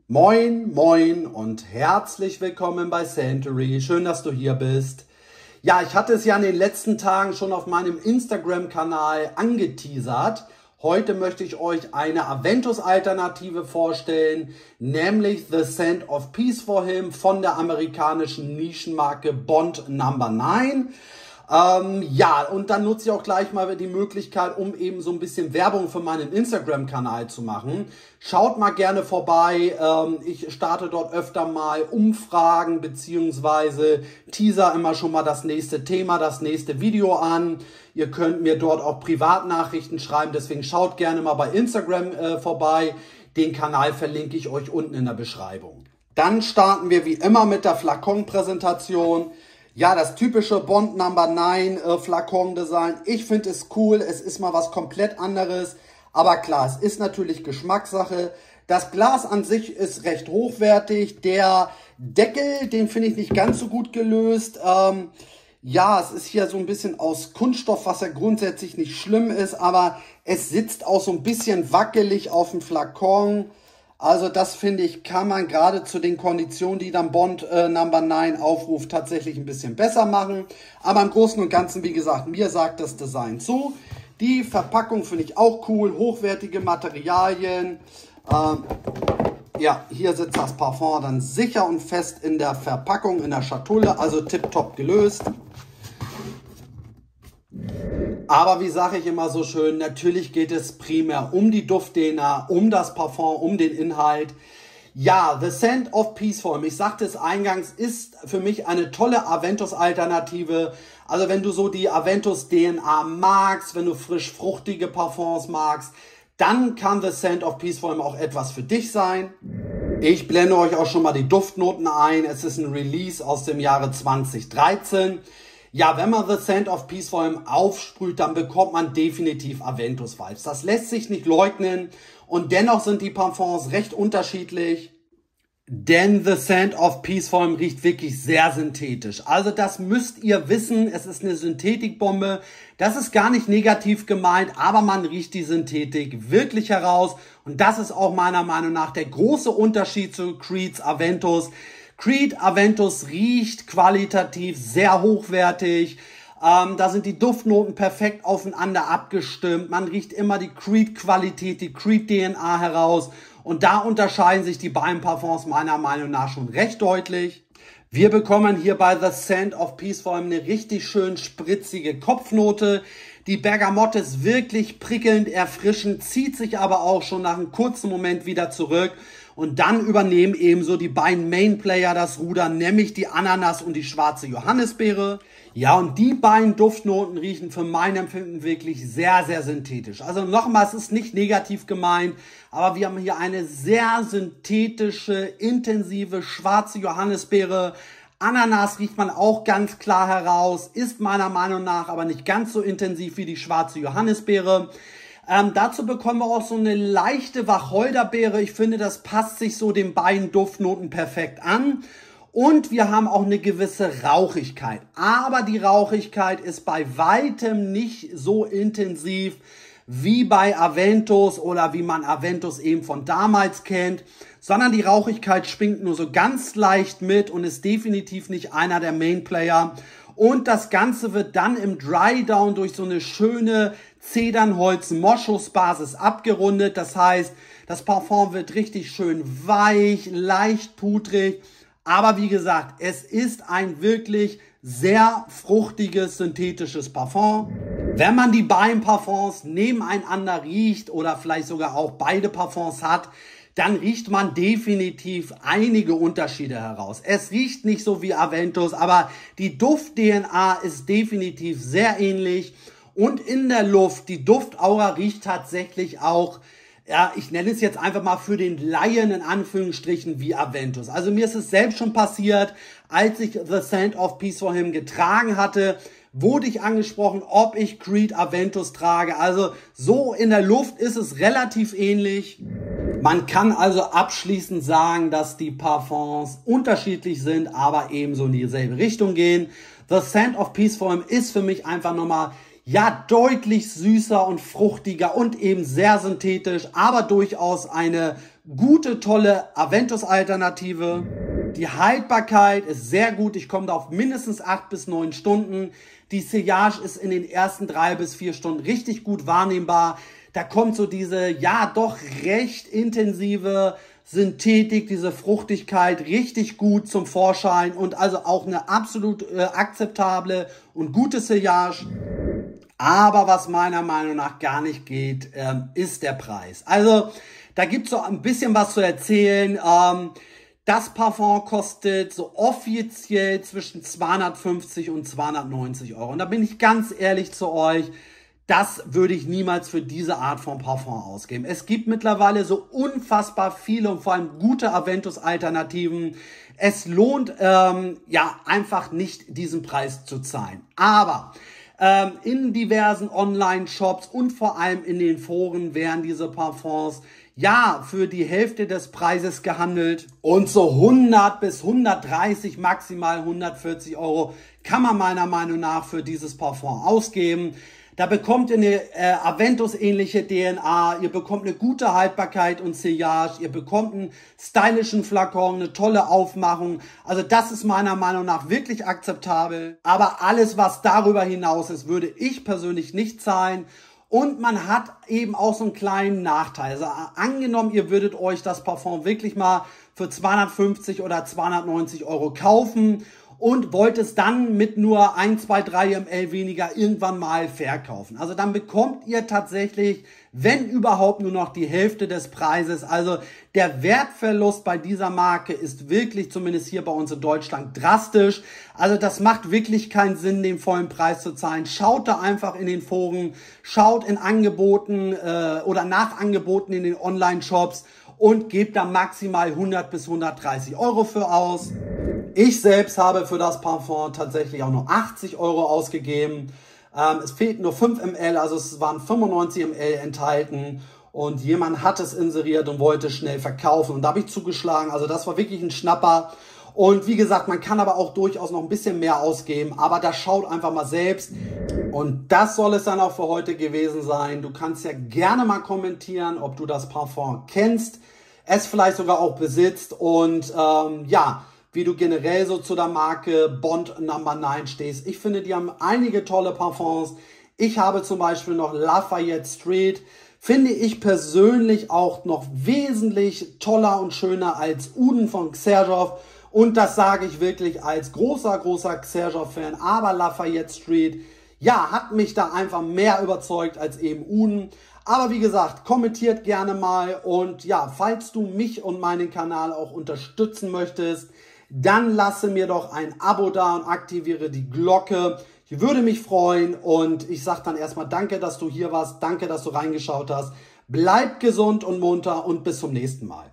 Moin, moin und herzlich willkommen bei Santory. Schön, dass du hier bist. Ja, ich hatte es ja in den letzten Tagen schon auf meinem Instagram-Kanal angeteasert. Heute möchte ich euch eine Aventus-Alternative vorstellen, nämlich The Scent of Peace for Him von der amerikanischen Nischenmarke Bond Number 9. Ja, und dann nutze ich auch gleich mal die Möglichkeit, um eben so ein bisschen Werbung für meinen Instagram-Kanal zu machen. Schaut mal gerne vorbei. Ich starte dort öfter mal Umfragen beziehungsweise teaser immer schon mal das nächste Thema, das nächste Video an. Ihr könnt mir dort auch Privatnachrichten schreiben, deswegen schaut gerne mal bei Instagram vorbei. Den Kanal verlinke ich euch unten in der Beschreibung. Dann starten wir wie immer mit der Flakon-Präsentation. Ja, das typische Bond Number 9 Flakon-Design. Ich finde es cool, es ist mal was komplett anderes. Aber klar, es ist natürlich Geschmackssache. Das Glas an sich ist recht hochwertig. Der Deckel, den finde ich nicht ganz so gut gelöst. Ja, es ist hier so ein bisschen aus Kunststoff, was ja grundsätzlich nicht schlimm ist. Aber es sitzt auch so ein bisschen wackelig auf dem Flakon. Also das finde ich, kann man gerade zu den Konditionen, die dann Bond Number 9 aufruft, tatsächlich ein bisschen besser machen. Aber im Großen und Ganzen, wie gesagt, mir sagt das Design zu. Die Verpackung finde ich auch cool, hochwertige Materialien. Ja, hier sitzt das Parfum dann sicher und fest in der Verpackung, in der Schatulle, also tipptopp gelöst. Aber wie sage ich immer so schön, natürlich geht es primär um die Duft-DNA, um das Parfum, um den Inhalt. Ja, The Scent of Peace for Him, ich sagte es eingangs, ist für mich eine tolle Aventus-Alternative. Also wenn du so die Aventus-DNA magst, wenn du frisch-fruchtige Parfums magst, dann kann The Scent of Peace for Him auch etwas für dich sein. Ich blende euch auch schon mal die Duftnoten ein. Es ist ein Release aus dem Jahre 2013. Ja, wenn man The Scent of Peace for Him aufsprüht, dann bekommt man definitiv Aventus-Vibes. Das lässt sich nicht leugnen. Und dennoch sind die Parfums recht unterschiedlich. Denn The Scent of Peace for Him riecht wirklich sehr synthetisch. Also das müsst ihr wissen. Es ist eine Synthetikbombe. Das ist gar nicht negativ gemeint, aber man riecht die Synthetik wirklich heraus. Und das ist auch meiner Meinung nach der große Unterschied zu Creeds Aventus. Creed Aventus riecht qualitativ sehr hochwertig. Da sind die Duftnoten perfekt aufeinander abgestimmt. Man riecht immer die Creed-Qualität, die Creed-DNA heraus. Und da unterscheiden sich die beiden Parfums meiner Meinung nach schon recht deutlich. Wir bekommen hier bei The Scent of Peace for Him eine richtig schön spritzige Kopfnote. Die Bergamotte ist wirklich prickelnd, erfrischend, zieht sich aber auch schon nach einem kurzen Moment wieder zurück. Und dann übernehmen ebenso die beiden Mainplayer das Ruder, nämlich die Ananas und die schwarze Johannisbeere. Ja, und die beiden Duftnoten riechen für mein Empfinden wirklich sehr, sehr synthetisch. Also nochmal, es ist nicht negativ gemeint, aber wir haben hier eine sehr synthetische, intensive schwarze Johannisbeere. Ananas riecht man auch ganz klar heraus, ist meiner Meinung nach aber nicht ganz so intensiv wie die schwarze Johannisbeere. Dazu bekommen wir auch so eine leichte Wacholderbeere. Ich finde, das passt sich so den beiden Duftnoten perfekt an. Und wir haben auch eine gewisse Rauchigkeit. Aber die Rauchigkeit ist bei weitem nicht so intensiv wie bei Aventus oder wie man Aventus eben von damals kennt, sondern die Rauchigkeit schwingt nur so ganz leicht mit und ist definitiv nicht einer der Mainplayer. Und das Ganze wird dann im Dry Down durch so eine schöne Zedernholz-Moschusbasis abgerundet. Das heißt, das Parfum wird richtig schön weich, leicht pudrig. Aber wie gesagt, es ist ein wirklich sehr fruchtiges, synthetisches Parfum. Wenn man die beiden Parfums nebeneinander riecht oder vielleicht sogar auch beide Parfums hat, dann riecht man definitiv einige Unterschiede heraus. Es riecht nicht so wie Aventus, aber die Duft-DNA ist definitiv sehr ähnlich. Und in der Luft, die Duftaura riecht tatsächlich auch, ja, ich nenne es jetzt einfach mal für den Laien in Anführungsstrichen wie Aventus. Also mir ist es selbst schon passiert, als ich The Scent of Peace for Him getragen hatte, wurde ich angesprochen, ob ich Creed Aventus trage. Also so in der Luft ist es relativ ähnlich. Man kann also abschließend sagen, dass die Parfums unterschiedlich sind, aber ebenso in dieselbe Richtung gehen. The Scent of Peace for Him ist für mich einfach nochmal, ja, deutlich süßer und fruchtiger und eben sehr synthetisch, aber durchaus eine Gute, tolle Aventus-Alternative. Die Haltbarkeit ist sehr gut. Ich komme da auf mindestens 8 bis 9 Stunden. Die Sillage ist in den ersten 3 bis 4 Stunden richtig gut wahrnehmbar. Da kommt so diese, ja, doch recht intensive Synthetik, diese Fruchtigkeit richtig gut zum Vorschein und also auch eine absolut akzeptable und gute Sillage. Aber was meiner Meinung nach gar nicht geht, ist der Preis. Also da gibt's so ein bisschen was zu erzählen. Das Parfum kostet so offiziell zwischen 250 und 290 Euro. Und da bin ich ganz ehrlich zu euch, das würde ich niemals für diese Art von Parfum ausgeben. Es gibt mittlerweile so unfassbar viele und vor allem gute Aventus-Alternativen. Es lohnt ja einfach nicht, diesen Preis zu zahlen. Aber in diversen Online-Shops und vor allem in den Foren werden diese Parfums ja für die Hälfte des Preises gehandelt. Und so 100 bis 130, maximal 140 Euro kann man meiner Meinung nach für dieses Parfum ausgeben. Da bekommt ihr eine Aventus-ähnliche DNA, ihr bekommt eine gute Haltbarkeit und Sillage, ihr bekommt einen stylischen Flakon, eine tolle Aufmachung. Also das ist meiner Meinung nach wirklich akzeptabel. Aber alles, was darüber hinaus ist, würde ich persönlich nicht zahlen. Und man hat eben auch so einen kleinen Nachteil. Also angenommen, ihr würdet euch das Parfum wirklich mal für 250 oder 290 Euro kaufen und wollt es dann mit nur 1, 2, 3 ml weniger irgendwann mal verkaufen. Also dann bekommt ihr tatsächlich, wenn überhaupt, nur noch die Hälfte des Preises. Also der Wertverlust bei dieser Marke ist wirklich, zumindest hier bei uns in Deutschland, drastisch. Also das macht wirklich keinen Sinn, den vollen Preis zu zahlen. Schaut da einfach in den Foren, schaut in Angeboten oder nach Angeboten in den Online-Shops und gebt da maximal 100 bis 130 Euro für aus. Ich selbst habe für das Parfum tatsächlich auch nur 80 Euro ausgegeben. Es fehlten nur 5 ml, also es waren 95 ml enthalten. Und jemand hat es inseriert und wollte schnell verkaufen. Und da habe ich zugeschlagen. Also das war wirklich ein Schnapper. Und wie gesagt, man kann aber auch durchaus noch ein bisschen mehr ausgeben. Aber da schaut einfach mal selbst. Und das soll es dann auch für heute gewesen sein. Du kannst ja gerne mal kommentieren, ob du das Parfum kennst, es vielleicht sogar auch besitzt und ja, wie du generell so zu der Marke Bond No. 9 stehst. Ich finde, die haben einige tolle Parfums. Ich habe zum Beispiel noch Lafayette Street. Finde ich persönlich auch noch wesentlich toller und schöner als Ouden von Xerjoff. Und das sage ich wirklich als großer Xerjoff-Fan. Aber Lafayette Street, ja, hat mich da einfach mehr überzeugt als eben Ouden. Aber wie gesagt, kommentiert gerne mal. Und ja, falls du mich und meinen Kanal auch unterstützen möchtest, dann lasse mir doch ein Abo da und aktiviere die Glocke. Ich würde mich freuen und ich sage dann erstmal danke, dass du hier warst, danke, dass du reingeschaut hast. Bleib gesund und munter und bis zum nächsten Mal.